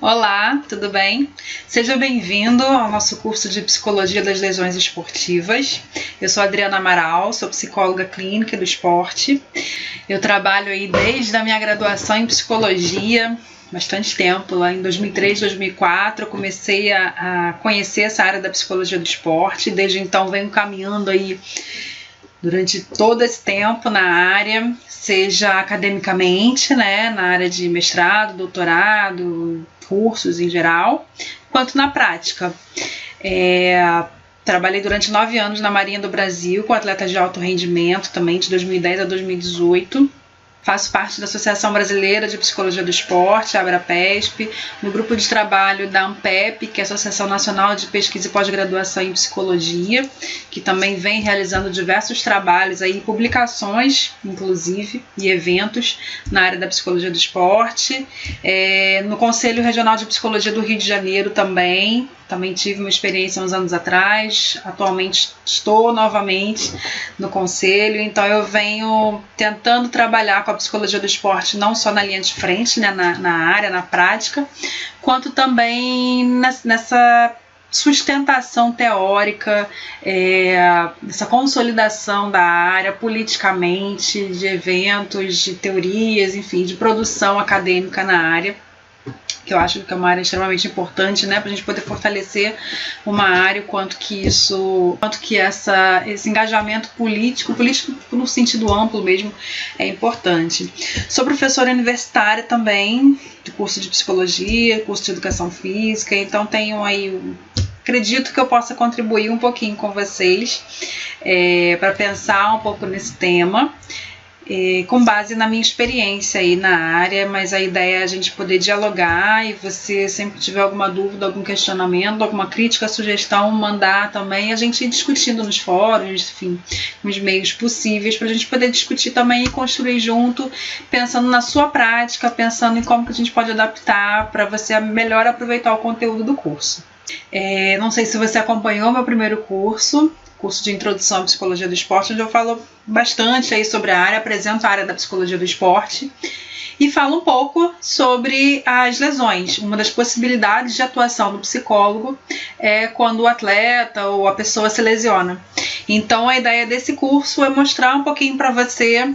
Olá, tudo bem? Seja bem-vindo ao nosso curso de Psicologia das Lesões Esportivas. Eu sou Adriana Amaral, sou psicóloga clínica do esporte. Eu trabalho aí desde a minha graduação em Psicologia, bastante tempo, lá em 2003, 2004, eu comecei a conhecer essa área da Psicologia do Esporte. Desde então venho caminhando aí durante todo esse tempo na área, seja academicamente, né, na área de mestrado, doutorado, cursos em geral, quanto na prática. Trabalhei durante 9 anos na Marinha do Brasil com atletas de alto rendimento, também de 2010 a 2018. Faço parte da Associação Brasileira de Psicologia do Esporte, a ABRAPESP, no grupo de trabalho da ANPEP, que é a Associação Nacional de Pesquisa e Pós-Graduação em Psicologia, que também vem realizando diversos trabalhos, aí, publicações, inclusive, e eventos na área da Psicologia do Esporte. No Conselho Regional de Psicologia do Rio de Janeiro também tive uma experiência uns anos atrás, atualmente estou novamente no conselho, então eu venho tentando trabalhar com a psicologia do esporte não só na linha de frente, né, na área, na prática, quanto também nessa sustentação teórica, essa consolidação da área politicamente, de eventos, de teorias, enfim, de produção acadêmica na área, que eu acho que é uma área extremamente importante, né, para a gente poder fortalecer uma área, quanto que esse engajamento político no sentido amplo mesmo, é importante. Sou professora universitária também, de curso de psicologia, curso de educação física, então tenho aí, acredito que eu possa contribuir um pouquinho com vocês para pensar um pouco nesse tema, com base na minha experiência aí na área, mas a ideia é a gente poder dialogar, e você sempre tiver alguma dúvida, algum questionamento, alguma crítica, sugestão, mandar também, a gente ir discutindo nos fóruns, enfim, nos meios possíveis, para a gente poder discutir também e construir junto, pensando na sua prática, pensando em como que a gente pode adaptar para você melhor aproveitar o conteúdo do curso. Não sei se você acompanhou meu primeiro curso de Introdução à Psicologia do Esporte, onde eu falo bastante aí sobre a área, apresento a área da Psicologia do Esporte e falo um pouco sobre as lesões. Uma das possibilidades de atuação do psicólogo é quando o atleta ou a pessoa se lesiona. Então, a ideia desse curso é mostrar um pouquinho para você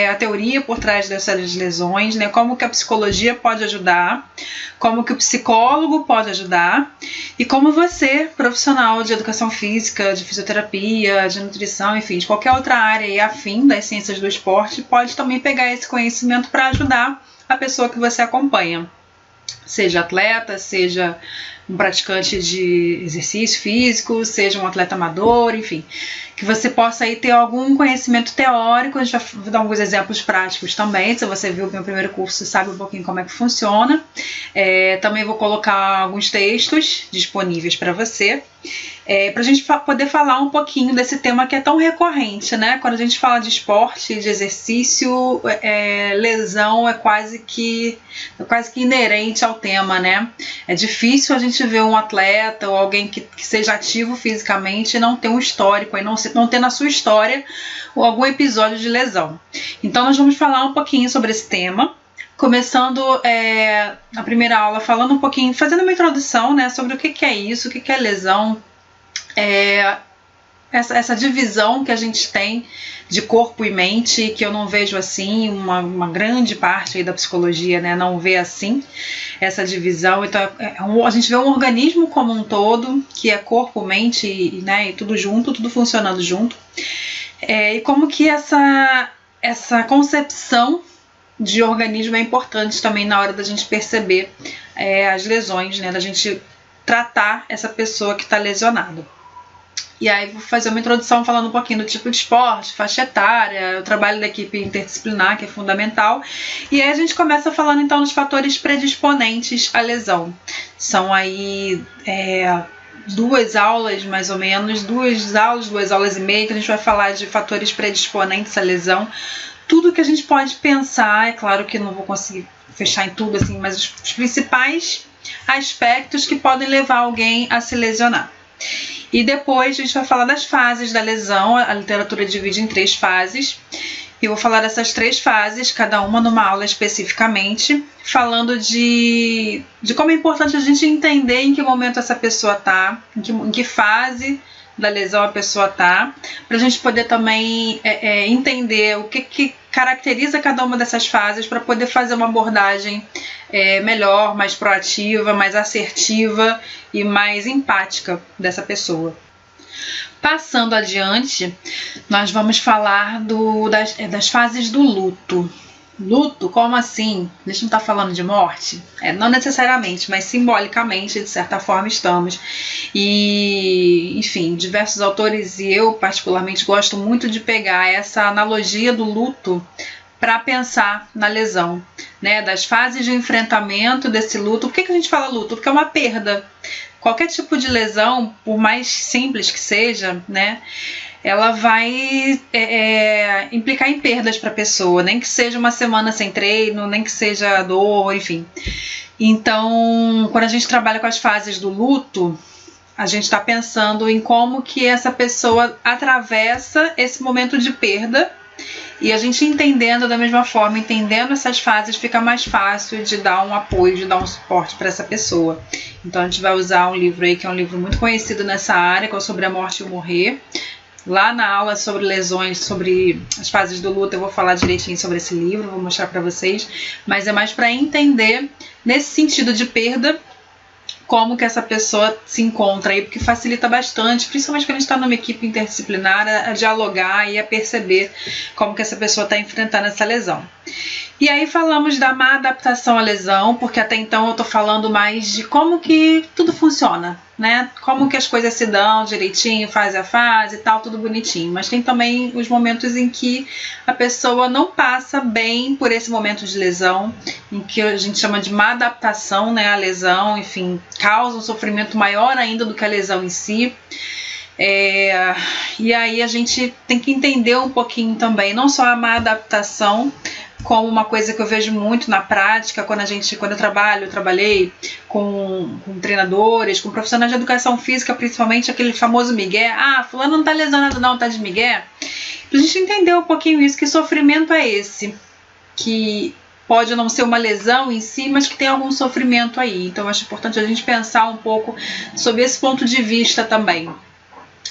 a teoria por trás dessas lesões, né? Como que a psicologia pode ajudar, como que o psicólogo pode ajudar e como você, profissional de educação física, de fisioterapia, de nutrição, enfim, de qualquer outra área e afim das ciências do esporte, pode também pegar esse conhecimento para ajudar a pessoa que você acompanha, seja atleta, seja um praticante de exercício físico, seja um atleta amador, enfim, que você possa aí ter algum conhecimento teórico. A gente vai dar alguns exemplos práticos também. Se você viu o meu primeiro curso, sabe um pouquinho como é que funciona. Também vou colocar alguns textos disponíveis para você, para a gente poder falar um pouquinho desse tema que é tão recorrente, né? Quando a gente fala de esporte, de exercício, lesão é quase que inerente ao tema, né? É difícil a gente ver um atleta ou alguém que seja ativo fisicamente e não ter um histórico, e não ter na sua história algum episódio de lesão. Então nós vamos falar um pouquinho sobre esse tema, começando a primeira aula falando um pouquinho, fazendo uma introdução, né, sobre o que é isso, o que é lesão, essa divisão que a gente tem de corpo e mente, que eu não vejo assim, uma grande parte aí da psicologia, né, não vê assim, essa divisão. Então a gente vê um organismo como um todo, que é corpo, mente, né, e tudo junto, tudo funcionando junto, e como que essa concepção de organismo é importante também na hora da gente perceber as lesões, né, da gente tratar essa pessoa que está lesionada. E aí vou fazer uma introdução falando um pouquinho do tipo de esporte, faixa etária, o trabalho da equipe interdisciplinar, que é fundamental. E aí a gente começa falando então dos fatores predisponentes à lesão. São aí 2 aulas mais ou menos, 2 aulas e meia, que a gente vai falar de fatores predisponentes à lesão. Tudo que a gente pode pensar, é claro que não vou conseguir fechar em tudo assim, mas os principais aspectos que podem levar alguém a se lesionar. E depois a gente vai falar das fases da lesão. A literatura divide em 3 fases. Eu vou falar dessas 3 fases, cada uma numa aula especificamente, falando de como é importante a gente entender em que momento essa pessoa está, em que fase da lesão a pessoa está, para a gente poder também entender o que caracteriza cada uma dessas fases para poder fazer uma abordagem melhor, mais proativa, mais assertiva e mais empática dessa pessoa. Passando adiante, nós vamos falar das fases do luto. Luto, como assim? A gente não está falando de morte? Não necessariamente, mas simbolicamente, de certa forma, estamos. E, enfim, diversos autores e eu, particularmente, gosto muito de pegar essa analogia do luto para pensar na lesão, né? Das fases de enfrentamento desse luto. Por que a gente fala luto? Porque é uma perda. Qualquer tipo de lesão, por mais simples que seja, né, ela vai implicar em perdas para a pessoa, nem que seja uma semana sem treino, nem que seja dor, enfim. Então, quando a gente trabalha com as fases do luto, a gente está pensando em como que essa pessoa atravessa esse momento de perda. E a gente entendendo da mesma forma, entendendo essas fases, fica mais fácil de dar um apoio, de dar um suporte para essa pessoa. Então a gente vai usar um livro aí que é um livro muito conhecido nessa área, que é Sobre a Morte e o Morrer. Lá na aula sobre lesões, sobre as fases do luto, eu vou falar direitinho sobre esse livro, vou mostrar para vocês. Mas é mais para entender, nesse sentido de perda, como que essa pessoa se encontra aí, porque facilita bastante, principalmente quando a gente está numa equipe interdisciplinar, a dialogar e a perceber como que essa pessoa está enfrentando essa lesão. E aí falamos da má adaptação à lesão, porque até então eu estou falando mais de como que tudo funciona, né? Como que as coisas se dão direitinho, fase a fase e tal, tudo bonitinho. Mas tem também os momentos em que a pessoa não passa bem por esse momento de lesão, em que a gente chama de má adaptação, né, à lesão, enfim, causa um sofrimento maior ainda do que a lesão em si. E aí a gente tem que entender um pouquinho também, não só a má adaptação, como uma coisa que eu vejo muito na prática, quando eu trabalhei com treinadores, com profissionais de educação física, principalmente aquele famoso migué, fulano não tá lesionado não, tá de migué. Pra gente entender um pouquinho isso, que sofrimento é esse, que pode não ser uma lesão em si, mas que tem algum sofrimento aí. Então eu acho importante a gente pensar um pouco sobre esse ponto de vista também,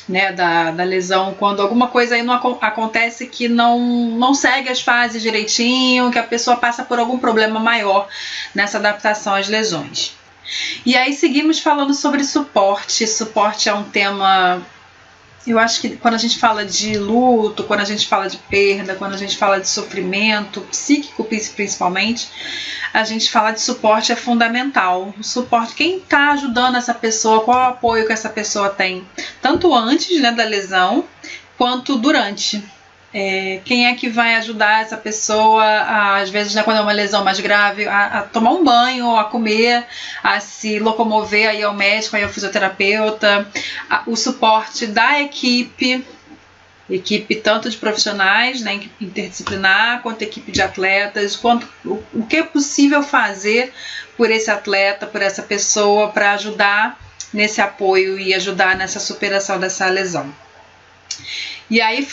né, da lesão, quando alguma coisa aí não acontece, que não segue as fases direitinho, que a pessoa passa por algum problema maior nessa adaptação às lesões. E aí seguimos falando sobre suporte. Suporte é um tema, eu acho que quando a gente fala de luto, quando a gente fala de perda, quando a gente fala de sofrimento psíquico principalmente, a gente fala de suporte é fundamental. O suporte, quem está ajudando essa pessoa, qual o apoio que essa pessoa tem, tanto antes, né, da lesão, quanto durante. Quem é que vai ajudar essa pessoa, às vezes, né, quando é uma lesão mais grave, a tomar um banho, a comer, a se locomover, a ir ao médico, a ir ao fisioterapeuta, o suporte da equipe tanto de profissionais, né, interdisciplinar, quanto equipe de atletas, quanto o que é possível fazer por esse atleta, por essa pessoa, para ajudar nesse apoio e ajudar nessa superação dessa lesão. E aí,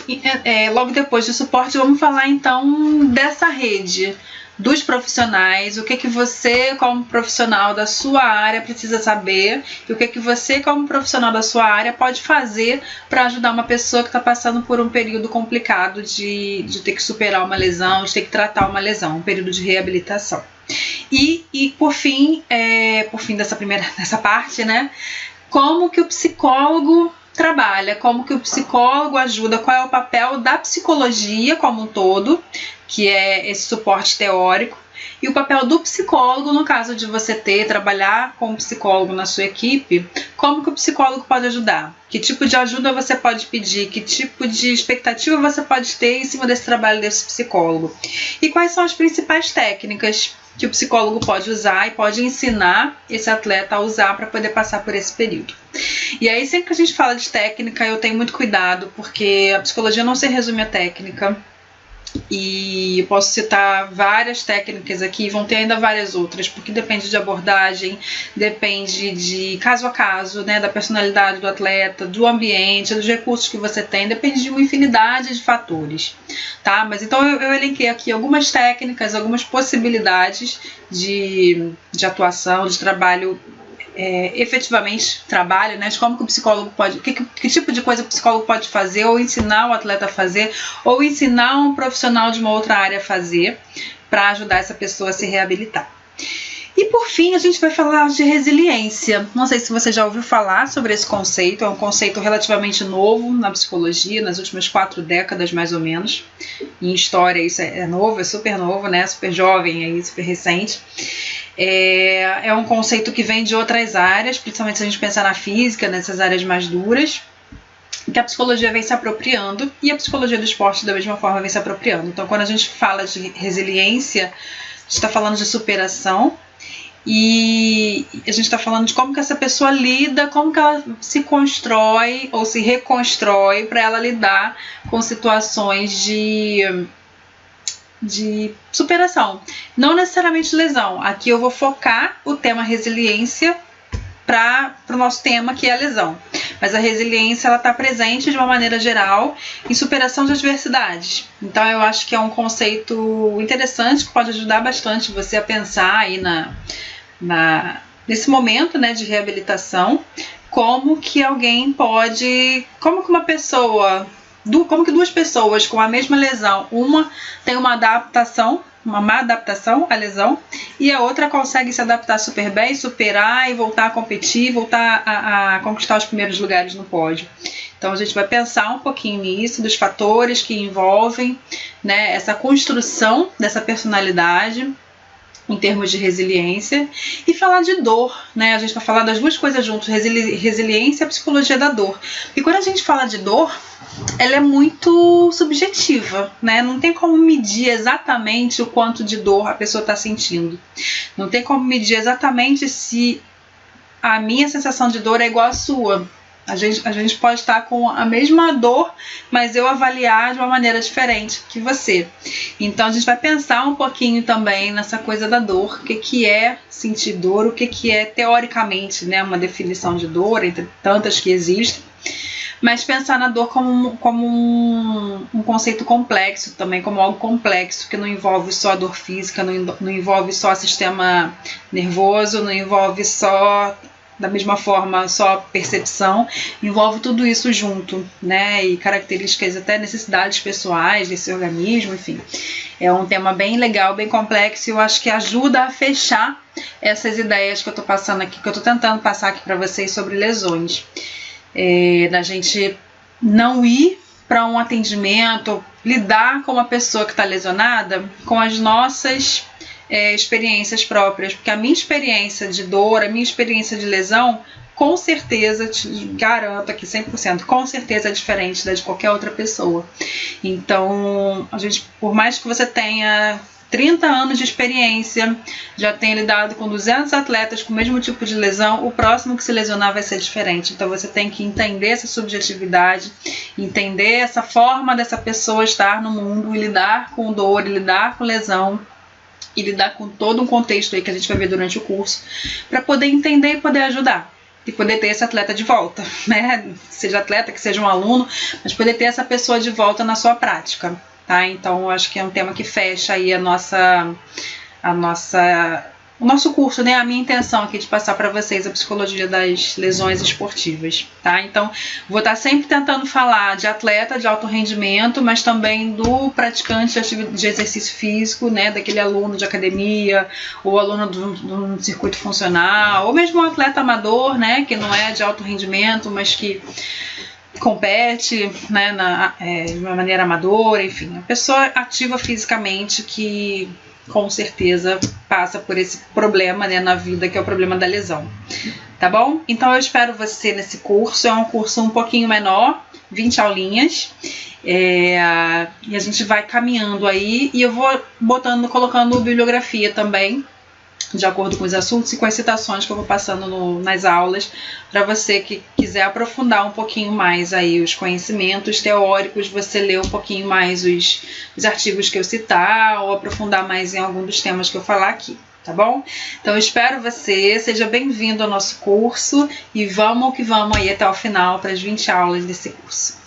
logo depois do suporte, vamos falar então dessa rede dos profissionais, o que você como profissional da sua área precisa saber e o que você como profissional da sua área pode fazer para ajudar uma pessoa que está passando por um período complicado de ter que superar uma lesão, de ter que tratar uma lesão, um período de reabilitação. E por fim dessa parte, né, como que o psicólogo trabalha, como que o psicólogo ajuda, qual é o papel da psicologia como um todo, que é esse suporte teórico, e o papel do psicólogo, no caso de você trabalhar com um psicólogo na sua equipe, como que o psicólogo pode ajudar? Que tipo de ajuda você pode pedir? Que tipo de expectativa você pode ter em cima desse trabalho desse psicólogo? E quais são as principais técnicas que o psicólogo pode usar e pode ensinar esse atleta a usar para poder passar por esse período? E aí, sempre que a gente fala de técnica, eu tenho muito cuidado, porque a psicologia não se resume à técnica. E eu posso citar várias técnicas aqui, vão ter ainda várias outras, porque depende de abordagem, depende de caso a caso, né, da personalidade do atleta, do ambiente, dos recursos que você tem, depende de uma infinidade de fatores, tá? Mas então eu elenquei aqui algumas técnicas, algumas possibilidades de atuação, de trabalho, efetivamente trabalho, né, de como que o psicólogo pode, que tipo de coisa o psicólogo pode fazer, ou ensinar o atleta a fazer, ou ensinar um profissional de uma outra área a fazer, para ajudar essa pessoa a se reabilitar. E por fim, a gente vai falar de resiliência. Não sei se você já ouviu falar sobre esse conceito, é um conceito relativamente novo na psicologia, nas últimas 4 décadas mais ou menos. Em história isso é novo, é super novo, né? Super jovem, aí, super recente. É um conceito que vem de outras áreas, principalmente se a gente pensar na física, nessas áreas mais duras, que a psicologia vem se apropriando, e a psicologia do esporte da mesma forma vem se apropriando. Então, quando a gente fala de resiliência, a gente está falando de superação, e a gente está falando de como que essa pessoa lida, como que ela se constrói ou se reconstrói para ela lidar com situações de superação. Não necessariamente lesão. Aqui eu vou focar o tema resiliência para o nosso tema, que é a lesão. Mas a resiliência ela está presente de uma maneira geral em superação de adversidades. Então eu acho que é um conceito interessante que pode ajudar bastante você a pensar aí nesse momento, né, de reabilitação, como que alguém pode, como que duas pessoas com a mesma lesão, uma tem uma má adaptação à lesão, e a outra consegue se adaptar super bem, superar e voltar a competir, voltar a conquistar os primeiros lugares no pódio. Então a gente vai pensar um pouquinho nisso, dos fatores que envolvem, né, essa construção dessa personalidade em termos de resiliência, e falar de dor, né? A gente vai falar das duas coisas juntos, resiliência e a psicologia da dor. E quando a gente fala de dor, ela é muito subjetiva, né? Não tem como medir exatamente o quanto de dor a pessoa está sentindo. Não tem como medir exatamente se a minha sensação de dor é igual à sua. A gente pode estar com a mesma dor, mas eu avaliar de uma maneira diferente que você. Então a gente vai pensar um pouquinho também nessa coisa da dor, o que é sentir dor, o que é teoricamente, né, uma definição de dor, entre tantas que existem, mas pensar na dor como um conceito complexo também, como algo complexo, que não envolve só a dor física, não envolve só o sistema nervoso, não envolve só, da mesma forma, só percepção, envolve tudo isso junto, né, e características, até necessidades pessoais desse organismo, enfim. É um tema bem legal, bem complexo, e eu acho que ajuda a fechar essas ideias que eu estou passando aqui, que eu estou tentando passar aqui para vocês sobre lesões. Da gente não ir para um atendimento, lidar com uma pessoa que está lesionada com as nossas experiências próprias, porque a minha experiência de dor, a minha experiência de lesão, com certeza, te garanto aqui 100%, com certeza é diferente da de qualquer outra pessoa. Então, a gente, por mais que você tenha 30 anos de experiência, já tenha lidado com 200 atletas com o mesmo tipo de lesão, o próximo que se lesionar vai ser diferente. Então você tem que entender essa subjetividade, entender essa forma dessa pessoa estar no mundo e lidar com dor, e lidar com lesão, e lidar com todo um contexto aí que a gente vai ver durante o curso, para poder entender e poder ajudar. E poder ter esse atleta de volta, né? Seja atleta, que seja um aluno, mas poder ter essa pessoa de volta na sua prática, tá? Então, eu acho que é um tema que fecha aí o nosso curso, né? A minha intenção aqui de passar para vocês a psicologia das lesões esportivas, tá? Então, vou estar sempre tentando falar de atleta de alto rendimento, mas também do praticante de exercício físico, né? Daquele aluno de academia, ou aluno do circuito funcional, ou mesmo um atleta amador, né? Que não é de alto rendimento, mas que compete, né? De uma maneira amadora, enfim. A pessoa ativa fisicamente que com certeza passa por esse problema, né, na vida, que é o problema da lesão, tá bom? Então eu espero você nesse curso. É um curso um pouquinho menor, 20 aulinhas, e a gente vai caminhando aí, e eu vou colocando bibliografia também de acordo com os assuntos e com as citações que eu vou passando nas aulas, para você que quiser aprofundar um pouquinho mais aí os conhecimentos teóricos, você ler um pouquinho mais os artigos que eu citar ou aprofundar mais em algum dos temas que eu falar aqui, tá bom? Então eu espero você, seja bem-vindo ao nosso curso e vamos que vamos aí até o final para as 20 aulas desse curso.